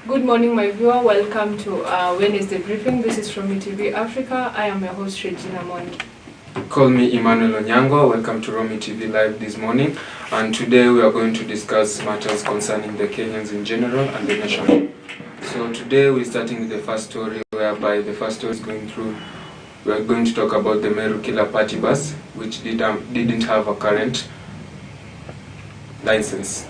Good morning, my viewer. Welcome to Wednesday briefing. This is Romi TV Africa. I am your host, Regina Mondi. Call me Emmanuel Onyango. Welcome to Romi TV Live this morning. And today we are going to discuss matters concerning the Kenyans in general and the nation. So today we're starting with the first story, whereby the first story is going through. We are going to talk about the Meru Killer Party bus, which didn't have a current license.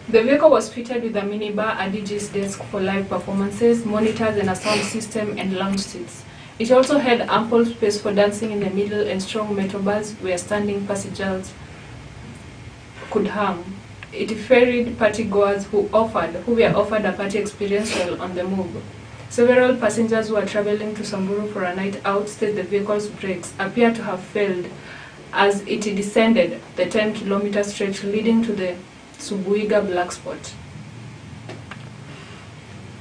The vehicle was fitted with a minibar, a DJ's desk for live performances, monitors and a sound system, and lounge seats. It also had ample space for dancing in the middle and strong metal bars where standing passengers could hang. It ferried partygoers who were offered a party experience while on the move. Several passengers who were traveling to Samburu for a night out said the vehicle's brakes appeared to have failed as it descended the 10-kilometer stretch leading to the Subuiga black spot.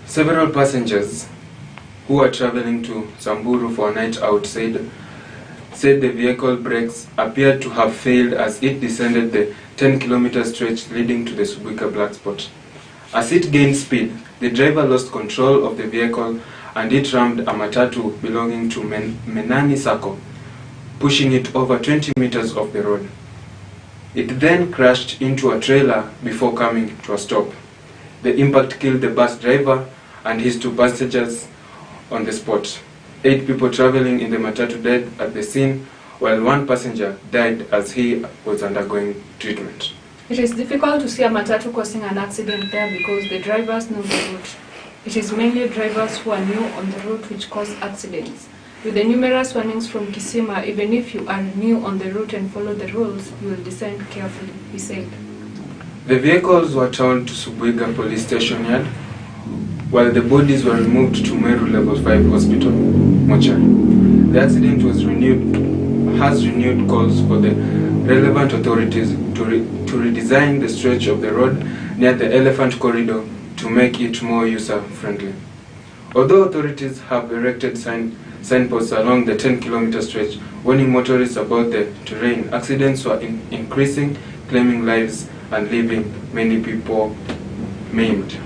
Several passengers who were traveling to Samburu for a night out said the vehicle brakes appeared to have failed as it descended the 10-kilometer stretch leading to the Subuiga black spot. As it gained speed, the driver lost control of the vehicle and it rammed a matatu belonging to Menani Sacco, pushing it over 20 meters off the road. It then crashed into a trailer before coming to a stop. The impact killed the bus driver and his 2 passengers on the spot. 8 people traveling in the matatu died at the scene, while 1 passenger died as he was undergoing treatment. It is difficult to see a matatu causing an accident there because the drivers know the route. It is mainly drivers who are new on the route which cause accidents. With the numerous warnings from Kisima, even if you are new on the route and follow the rules, you will descend carefully, he said. The vehicles were towed to Subuiga police station yard, while the bodies were removed to Meru Level 5 Hospital, mortuary. The accident has renewed calls for the relevant authorities to redesign the stretch of the road near the Elephant Corridor to make it more user-friendly. Although authorities have erected signposts along the 10-kilometer stretch warning motorists about the terrain, accidents were increasing, claiming lives and leaving many people maimed.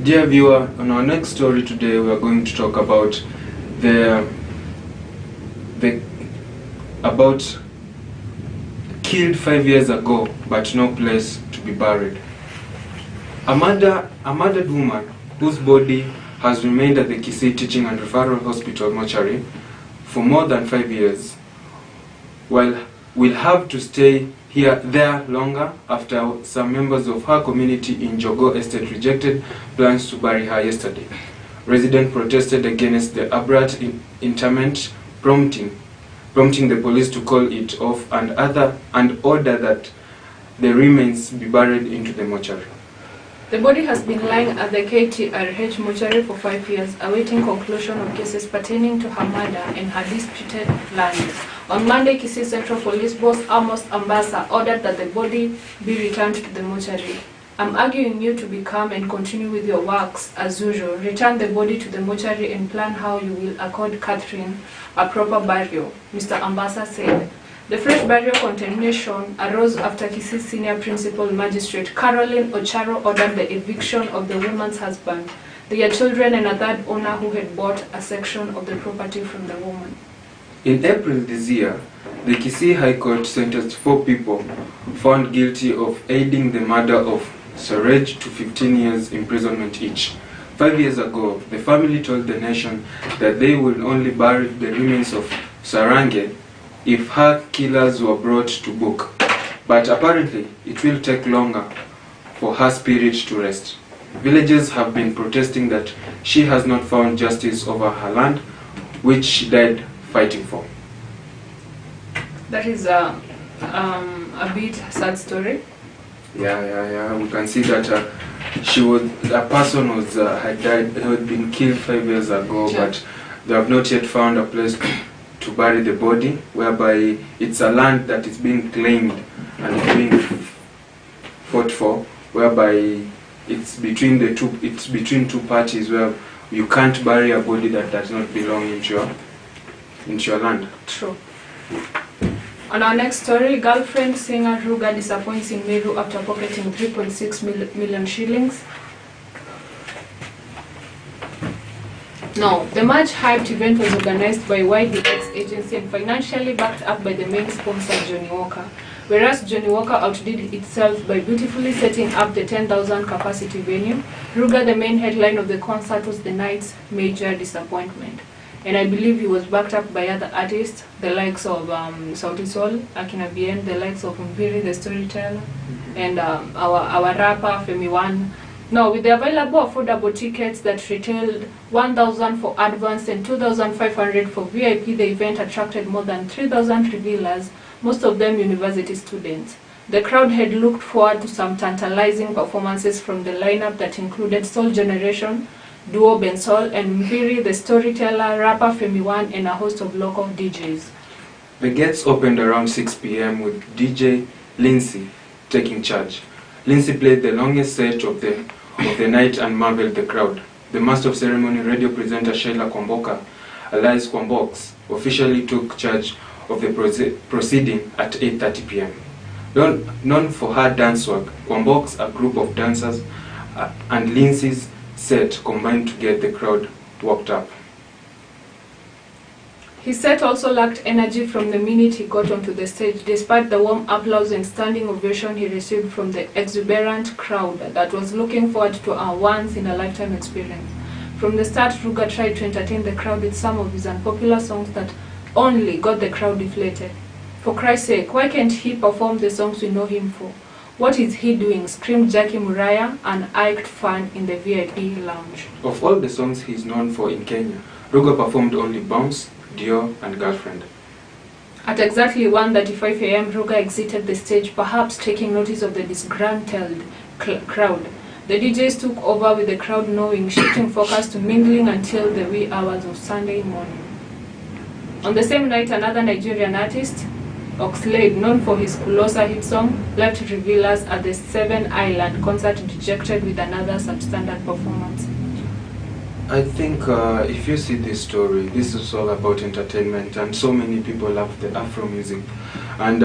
Dear viewer, on our next story today we are going to talk about about killed 5 years ago but no place to be buried. A murdered woman whose body has remained at the Kisii Teaching and Referral Hospital mortuary for more than 5 years, will have to stay there longer after some members of her community in Jogo Estate rejected plans to bury her yesterday. Residents protested against the abrupt interment, prompting the police to call it off and order that the remains be buried into the mortuary. The body has been lying at the KTRH mortuary for 5 years, awaiting conclusion of cases pertaining to her murder and her disputed land. On Monday, Kisii Central Police Boss Amos Ambassa ordered that the body be returned to the mortuary. I'm arguing you to be calm and continue with your works as usual. Return the body to the mortuary and plan how you will accord Catherine a proper burial, Mr. Ambassa said. The fresh burial condemnation arose after Kisii Senior Principal Magistrate Caroline Ocharo ordered the eviction of the woman's husband, their children and a third owner who had bought a section of the property from the woman. In April this year, the Kisii High Court sentenced 4 people found guilty of aiding the murder of Suraj to 15 years imprisonment each. 5 years ago, the family told the nation that they would only bury the remains of Sarange if her killers were brought to book. But apparently, it will take longer for her spirit to rest. Villagers have been protesting that she has not found justice over her land, which she died fighting for. That is a bit sad story. Yeah. We can see that a person had been killed 5 years ago, but they have not yet found a place to bury the body, whereby it's a land that is being claimed and is being fought for, whereby it's between 2 parties where you can't bury a body that does not belong into your land. True. On our next story, girlfriend singer Ruga disappoints in Meru after pocketing 3.6 million shillings. Now, the much-hyped event was organized by YDX agency and financially backed up by the main sponsor, Johnny Walker. Whereas Johnny Walker outdid itself by beautifully setting up the 10,000 capacity venue, Ruga, the main headline of the concert, was the night's major disappointment. And I believe he was backed up by other artists, the likes of Sauti Sol, Akina Bien, the likes of Mviri, the storyteller, and our rapper, Femi One. Now, with the available affordable tickets that retailed 1,000 for advance and 2,500 for VIP, the event attracted more than 3,000 revealers, most of them university students. The crowd had looked forward to some tantalizing performances from the lineup that included Soul Generation, Duo Bensol, and Mviri, the storyteller, rapper Femi One, and a host of local DJs. The gates opened around 6 p.m. with DJ Lindsay taking charge. Lindsay played the longest set of the night and marveled the crowd. The master of ceremony, radio presenter Sheila Kwamboka, alias Kwambox, officially took charge of the proceeding at 8:30 p.m. Known for her dance work, Kwambox, a group of dancers, and Lindsay's set combined to get the crowd worked up. His set also lacked energy from the minute he got onto the stage, despite the warm applause and standing ovation he received from the exuberant crowd that was looking forward to a once-in-a-lifetime experience. From the start, Ruga tried to entertain the crowd with some of his unpopular songs that only got the crowd deflated. For Christ's sake, why can't he perform the songs we know him for? What is he doing? Screamed Jackie Muraya, an iked fan in the VIP lounge. Of all the songs he is known for in Kenya, Ruga performed only Bounce, Dio, and Girlfriend. At exactly 1:35 a.m., Ruga exited the stage, perhaps taking notice of the disgruntled crowd. The DJs took over with the crowd knowing, shifting focus to mingling until the wee hours of Sunday morning. On the same night, another Nigerian artist, Oxlade, known for his Kulosa hit song, left revealers at the Seven Island concert dejected with another substandard performance. I think if you see this story, this is all about entertainment, and so many people love the Afro music. And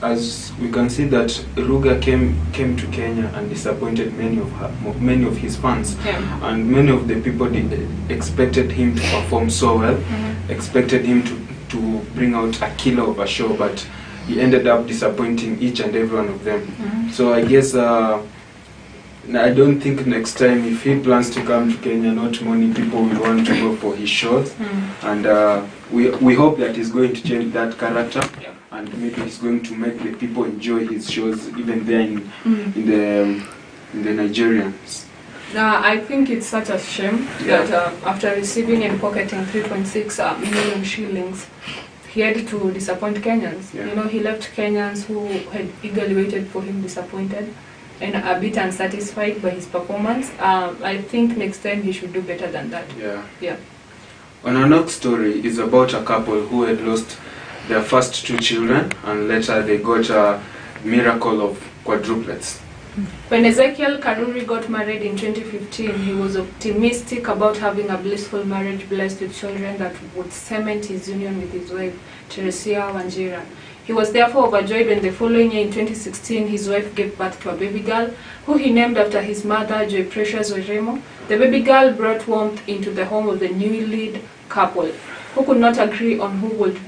as we can see that Ruga came to Kenya and disappointed many of his fans, and many of the people expected him to perform so well, expected him to bring out a killer of a show, but he ended up disappointing each and every one of them. So I guess I don't think next time, if he plans to come to Kenya, not many people will want to go for his shows. And we hope that he's going to change that character, and maybe he's going to make the people enjoy his shows even there in the Nigerians. I think it's such a shame that after receiving and pocketing 3.6 million shillings, he had to disappoint Kenyans. You know, he left Kenyans who had eagerly waited for him disappointed and a bit unsatisfied by his performance. I think next time he should do better than that. Yeah. On our next story is about a couple who had lost their first 2 children, and later they got a miracle of quadruplets. When Ezekiel Karuri got married in 2015, he was optimistic about having a blissful marriage blessed with children that would cement his union with his wife, Teresia Wanjira. He was therefore overjoyed when the following year in 2016, his wife gave birth to a baby girl, who he named after his mother, Joy Precious Weremo. The baby girl brought warmth into the home of the newly couple, who could not agree on who would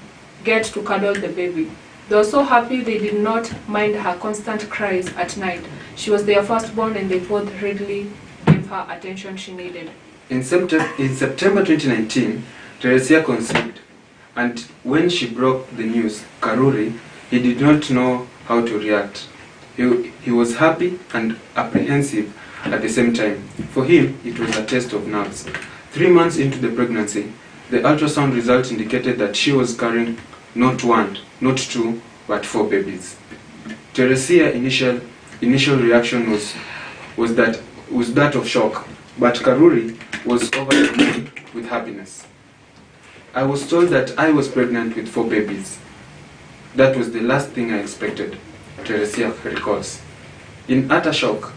get to cuddle the baby. They were so happy they did not mind her constant cries at night. She was their firstborn, and they both readily gave her attention she needed. In September 2019, Teresia conceived, and when she broke the news, Karuri, he did not know how to react. He was happy and apprehensive at the same time. For him, it was a test of nerves. 3 months into the pregnancy, the ultrasound result indicated that she was carrying not 1, not 2, but 4 babies. Teresia's initial reaction was that of shock, but Karuri was overwhelmed with happiness. I was told that I was pregnant with 4 babies. That was the last thing I expected, Teresia recalls. In utter shock,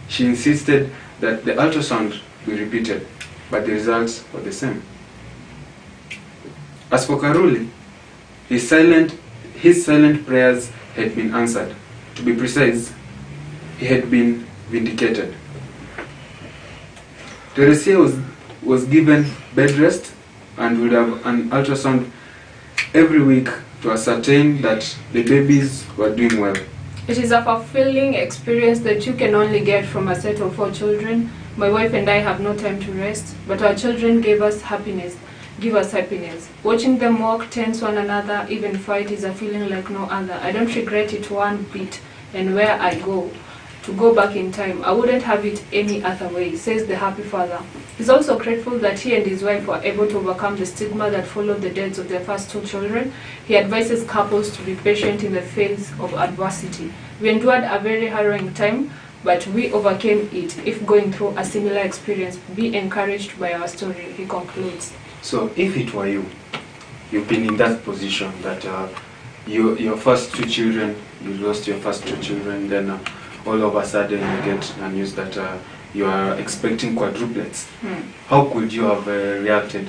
she insisted that the ultrasound be repeated, but the results were the same. As for Karuri, his silent his silent prayers had been answered. To be precise, he had been vindicated. Teresia was given bed rest and would have an ultrasound every week to ascertain that the babies were doing well. It is a fulfilling experience that you can only get from a set of 4 children. My wife and I have no time to rest, but our children give us happiness. Watching them walk, tense one another, even fight is a feeling like no other. I don't regret it one bit, and where I go to go back in time, I wouldn't have it any other way, says the happy father. He's also grateful that he and his wife were able to overcome the stigma that followed the deaths of their first 2 children. He advises couples to be patient in the face of adversity. We endured a very harrowing time, but we overcame it. If going through a similar experience, be encouraged by our story, he concludes. So if it were you, you've been in that position that your first 2 children, you lost your first 2 children, then all of a sudden you get the news that you are expecting quadruplets. How could you have reacted?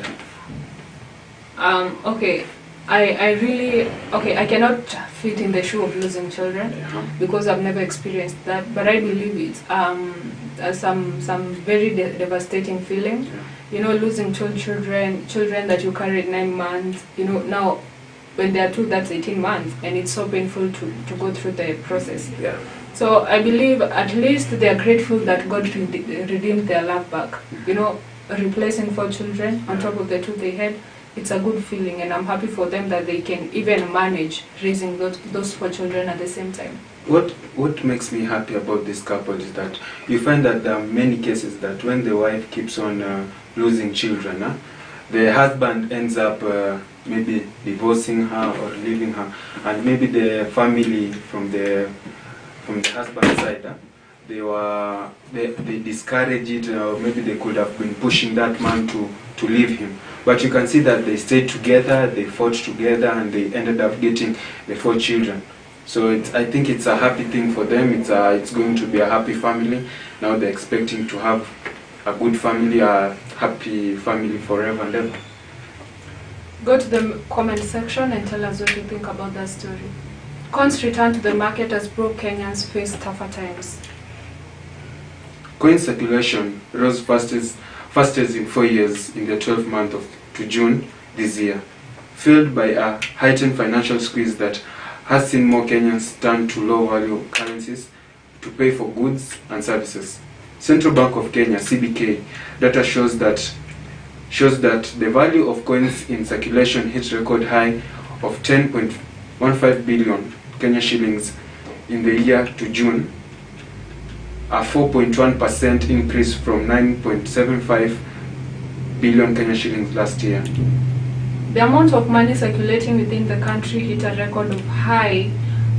Okay, I cannot fit in the shoe of losing children because I've never experienced that, but I believe it's some very devastating feeling. You know, losing children that you carried 9 months, you know, now when they are 2, that's 18 months, and it's so painful to go through the process. Yeah. So I believe at least they are grateful that God redeemed their love back. You know, replacing 4 children on top of the 2 they had, it's a good feeling, and I'm happy for them that they can even manage raising those 4 children at the same time. What makes me happy about this couple is that you find that there are many cases that when the wife keeps on losing children, the husband ends up maybe divorcing her or leaving her, and maybe the family from the husband's side, they discourage it, or maybe they could have been pushing that man to leave him. But you can see that they stayed together, they fought together, and they ended up getting the 4 children. So I think it's a happy thing for them. It's going to be a happy family. Now they're expecting to have a good family, a happy family forever and ever. Go to the comment section and tell us what you think about that story. Coins return to the market as broke Kenyans face tougher times. Coin circulation rose fastest in 4 years in the 12th month to June this year, fueled by a heightened financial squeeze that has seen more Kenyans turn to low-value currencies to pay for goods and services. Central Bank of Kenya (CBK) data shows that the value of coins in circulation hit record high of 10.15 billion Kenya shillings in the year to June, a 4.1% increase from 9.75 billion Kenya shillings last year. The amount of money circulating within the country hit a record of high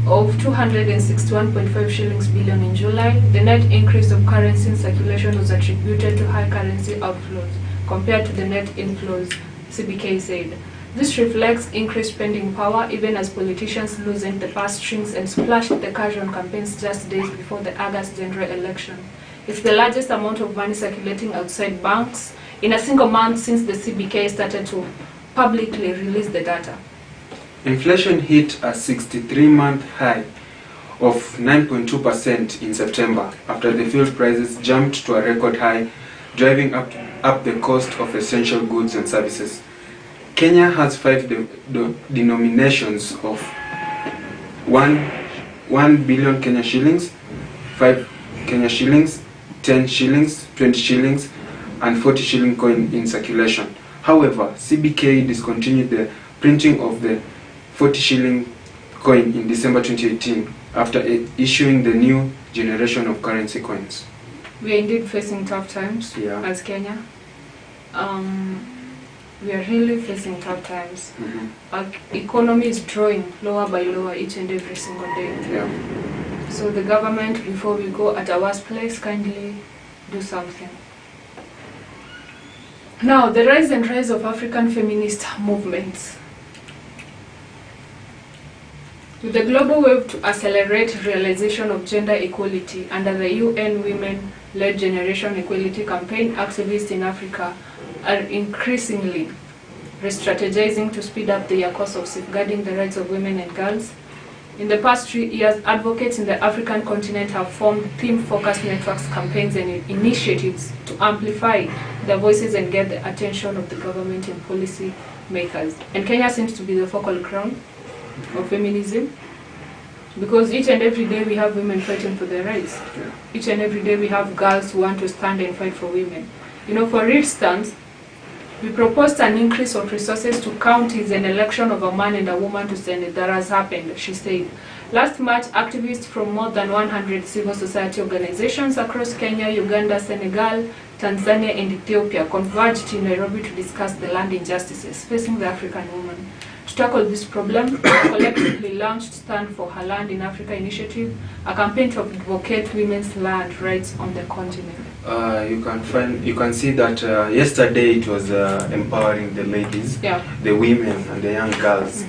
of 261.5 shillings billion in July. The net increase of currency in circulation was attributed to high currency outflows compared to the net inflows, CBK said. This reflects increased spending power even as politicians loosened the purse strings and splashed the cash on campaigns just days before the August general election. It's the largest amount of money circulating outside banks in a single month since the CBK started to publicly release the data. Inflation hit a 63-month high of 9.2% in September after the fuel prices jumped to a record high, driving up the cost of essential goods and services. Kenya has 5 denominations of 1 billion Kenya shillings, 5 Kenya shillings, 10 shillings, 20 shillings, and 40 shilling coin in circulation. However, CBK discontinued the printing of the 40 shilling coin in December 2018 after issuing the new generation of currency coins. We are indeed facing tough times as Kenya. We are really facing tough times. Our economy is drawing lower by lower each and every single day. So the government, before we go at our worst place, kindly do something. Now, the rise of African feminist movements. With the global wave to accelerate realization of gender equality under the UN Women-led Generation Equality Campaign, activists in Africa are increasingly re-strategizing to speed up their course of safeguarding the rights of women and girls. In the past 3 years, advocates in the African continent have formed theme-focused networks, campaigns, and initiatives to amplify their voices and get the attention of the government and policy makers. And Kenya seems to be the focal ground of feminism, because each and every day we have women fighting for their rights. Each and every day we have girls who want to stand and fight for women. You know, for instance, we proposed an increase of resources to counties and election of a man and a woman to Senate. That has happened, she said. Last March, activists from more than 100 civil society organizations across Kenya, Uganda, Senegal, Tanzania, and Ethiopia converged in Nairobi to discuss the land injustices facing the African woman. To tackle this problem, we collectively launched Stand for Her Land in Africa initiative, a campaign to advocate women's land rights on the continent. You can see that yesterday it was empowering the ladies, the women and the young girls.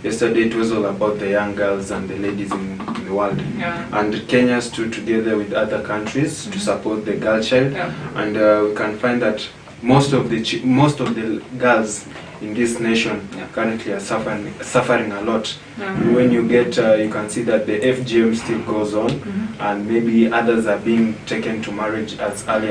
Yesterday it was all about the young girls and the ladies in the world. And Kenya stood together with other countries to support the girl child. And we can find that most of the girls in this nation currently are suffering a lot. When you get, you can see that the FGM still goes on, and maybe others are being taken to marriage as early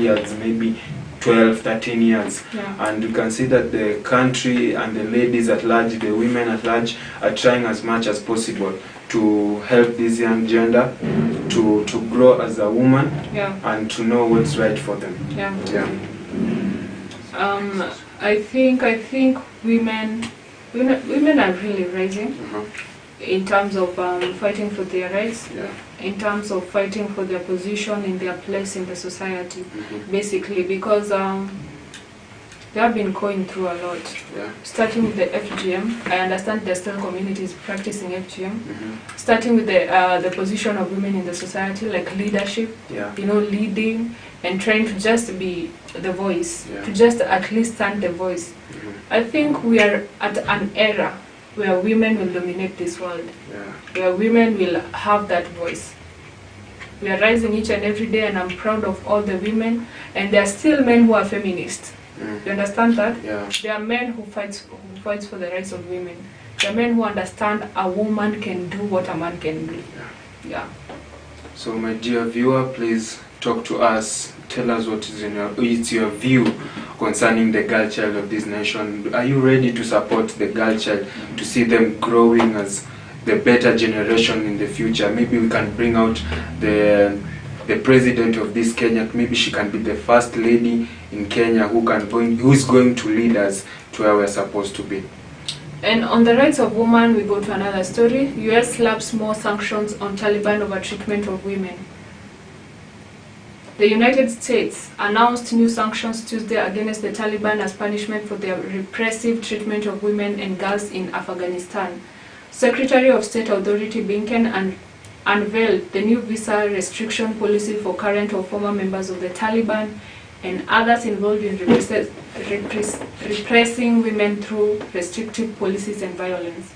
as maybe 12, 13 years. And you can see that the country and the ladies at large, the women at large, are trying as much as possible to help this young gender to grow as a woman and to know what's right for them. I think women are really rising in terms of fighting for their rights, in terms of fighting for their position in their place in the society, basically, because they have been going through a lot. Starting with the FGM, I understand there's still communities practicing FGM. Starting with the position of women in the society, like leadership, you know, leading and trying to just be the voice, to just at least stand the voice. I think we are at an era where women will dominate this world, where women will have that voice. We are rising each and every day, and I'm proud of all the women. And there are still men who are feminists. You understand that? There are men who fights for the rights of women. There are men who understand a woman can do what a man can do. So, my dear viewer, please talk to us. Tell us what is your view concerning the girl child of this nation. Are you ready to support the girl child, to see them growing as the better generation in the future? Maybe we can bring out the president of this Kenya. Maybe she can be the first lady in Kenya who is going to lead us to where we're supposed to be. And on the rights of women, we go to another story. US slaps more sanctions on Taliban over treatment of women. The United States announced new sanctions Tuesday against the Taliban as punishment for their repressive treatment of women and girls in Afghanistan. Secretary of State Authority Blinken unveiled the new visa restriction policy for current or former members of the Taliban and others involved in repressing women through restrictive policies and violence.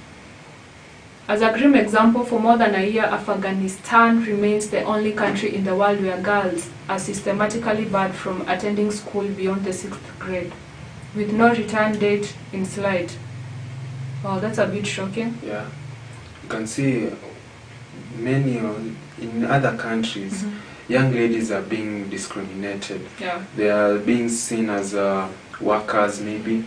As a grim example, for more than a year, Afghanistan remains the only country in the world where girls are systematically barred from attending school beyond the 6th grade, with no return date in sight. Wow, that's a bit shocking. You can see many in other countries, young ladies are being discriminated. They are being seen as workers, maybe.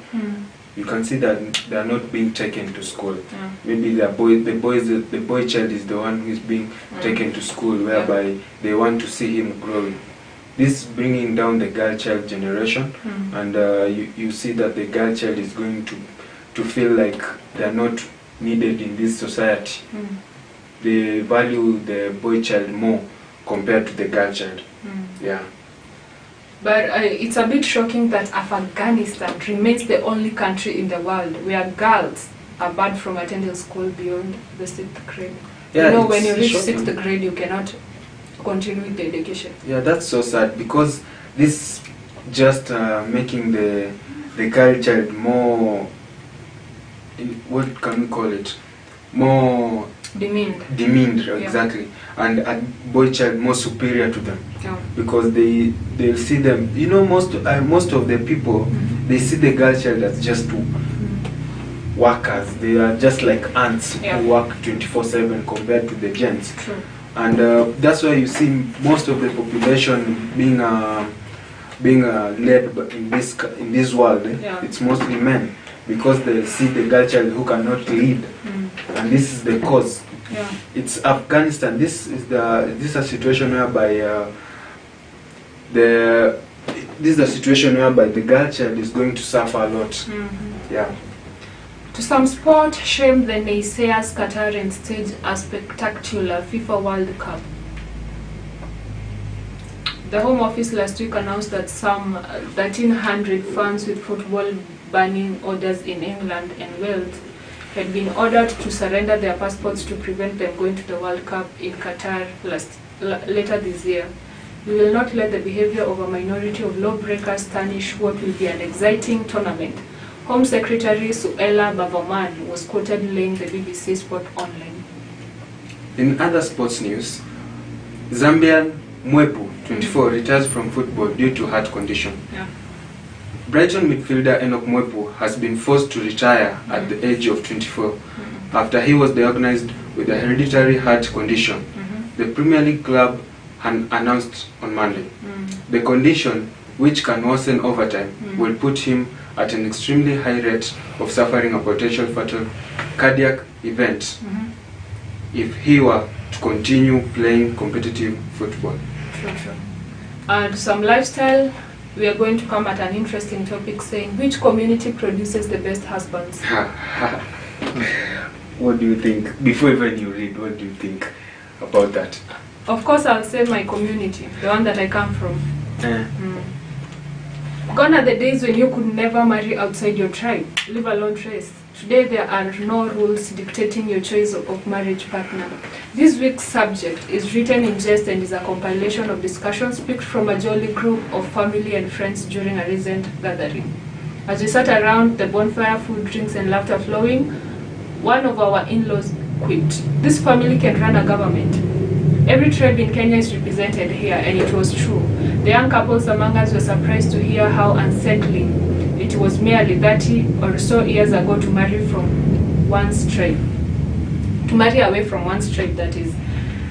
You can see that they are not being taken to school. Maybe the boy child is the one who is being taken to school, whereby they want to see him growing. This bringing down the girl child generation, and you see that the girl child is going to feel like they are not needed in this society. They value the boy child more compared to the girl child. But it's a bit shocking that Afghanistan remains the only country in the world where girls are barred from attending school beyond the 6th grade. You know, when you reach shocking. 6th grade, you cannot continue with the education. That's so sad, because this just making the girl child more, what can we call it, more Demeaned, exactly. And a boy child more superior to them. Because they'll see them, you know, most of the people, they see the girl child as just workers. They are just like ants who work 24/7 compared to the gents. True. And that's why you see most of the population being led in this world. It's mostly men, because they see the girl child who cannot lead, and this is the cause. It's Afghanistan. This is a situation whereby the girl child is going to suffer a lot. To some sport, shame the naysayers Qatar and stage a spectacular FIFA World Cup. The Home Office last week announced that some 1,300 fans with football banning orders in England and Wales had been ordered to surrender their passports to prevent them going to the World Cup in Qatar later this year. We will not let the behavior of a minority of lawbreakers tarnish what will be an exciting tournament. Home Secretary Suella Braverman was quoted laying the BBC Sport Online. In other sports news, Zambian Mwepu, 24, retires from football due to heart condition. Brighton midfielder Enoch Mwepu has been forced to retire at the age of 24 after he was diagnosed with a hereditary heart condition. The Premier League club announced on Monday. The condition, which can worsen over time, will put him at an extremely high rate of suffering a potential fatal cardiac event if he were to continue playing competitive football. Sure. And some lifestyle, we are going to come at an interesting topic saying which community produces the best husbands. What do you think? Before even you read, what do you think about that? Of course, I'll say my community, the one that I come from. Gone are the days when you could never marry outside your tribe, leave alone race. Today there are no rules dictating your choice of marriage partner. This week's subject is written in jest and is a compilation of discussions picked from a jolly group of family and friends during a recent gathering. As we sat around the bonfire, food, drinks and laughter flowing, one of our in-laws quipped, "This family can run a government." Every tribe in Kenya is represented here, and it was true. The young couples among us were surprised to hear how unsettling it was merely 30 or so years ago to marry from one's tribe. To marry away from one's tribe, that is.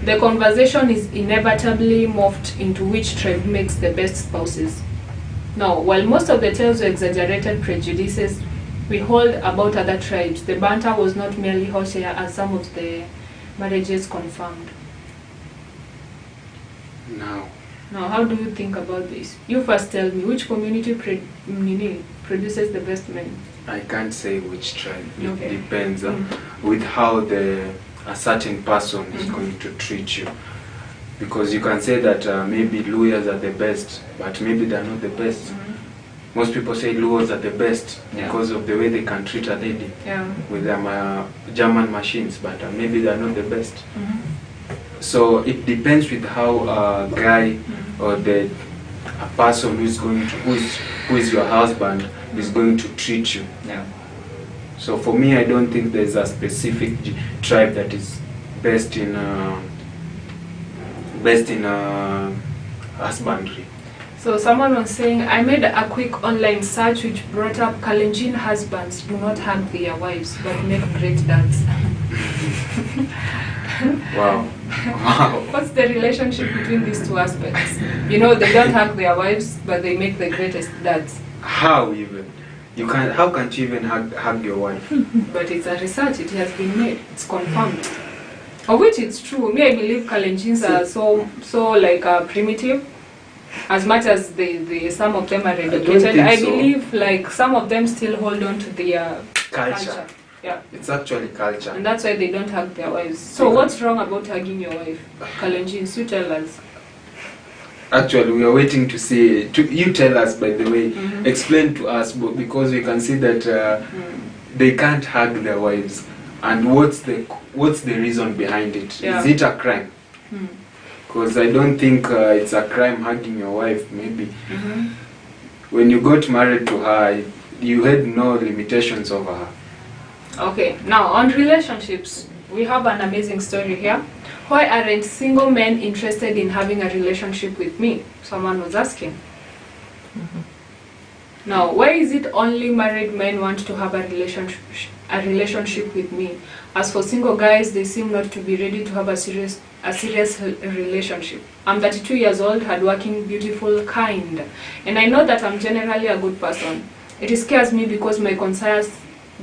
The conversation is inevitably morphed into which tribe makes the best spouses. Now, while most of the tales were exaggerated prejudices we hold about other tribes, the banter was not merely hot air as some of the marriages confirmed. Now, how do you think about this? You first tell me, which community produces the best men? I can't say which tribe. It depends with how a certain person is going to treat you. Because you can say that maybe Luyas are the best, but maybe they're not the best. Most people say Luos are the best because of the way they can treat a lady with their German machines, but maybe they're not the best. So it depends with how a guy or a person who is your husband is going to treat you. So for me, I don't think there's a specific tribe that is best in husbandry. So someone was saying, I made a quick online search which brought up Kalenjin husbands do not hug their wives but make great dads. Wow. What's the relationship between these two aspects? You know, they don't hug their wives, but they make the greatest dads. How even? How can't you even hug your wife? But it's a research, it has been made, it's confirmed. Of which it's true. Me, I believe Kalenjins are so like primitive. As much as some of them are educated, I believe like some of them still hold on to their culture. Yeah. It's actually culture. And that's why they don't hug their wives. So what's wrong about hugging your wife? Kalenjins, you tell us. Actually, we are waiting to see. You tell us, by the way. Explain to us, because we can see that they can't hug their wives. And what's the reason behind it? Is it a crime? Because I don't think it's a crime hugging your wife. Maybe when you got married to her, you had no limitations over her. Okay, now on relationships, we have an amazing story here. Why aren't single men interested in having a relationship with me? Someone was asking. Now, why is it only married men want to have a relationship with me? As for single guys, they seem not to be ready to have a serious relationship. I'm 32 years old, hardworking, beautiful, kind, and I know that I'm generally a good person. It scares me because my conscience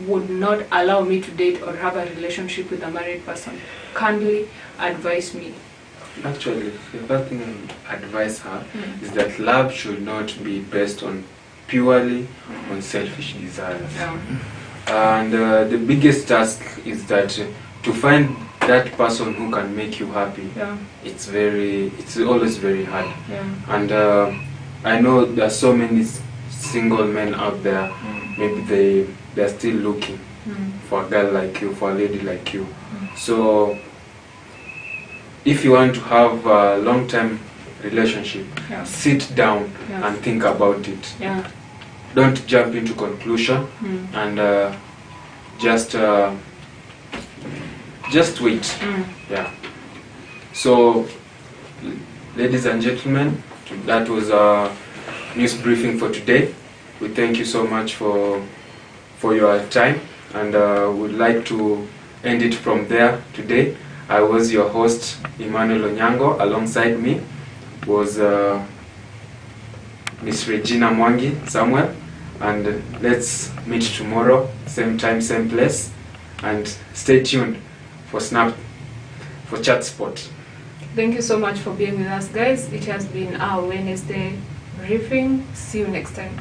would not allow me to date or have a relationship with a married person. Kindly advise me. Actually, the first thing I advise her is that love should not be based on purely on selfish desires. Yeah. And the biggest task is that to find that person who can make you happy. Yeah. It's always very hard. Yeah. And I know there are so many single men out there. Maybe they're still looking for a girl like you, for a lady like you. So if you want to have a long-term relationship, Yeah. sit down Yeah. and think about it. Yeah. Don't jump into conclusion and just wait. Yeah. So, ladies and gentlemen, that was our news briefing for today. We thank you so much for your time, and would like to end it from there today. I was your host, Emmanuel Onyango. Alongside me was Miss Regina Mwangi Samuel. And let's meet tomorrow, same time, same place. And stay tuned for Chat Spot. Thank you so much for being with us, guys. It has been our Wednesday briefing. See you next time.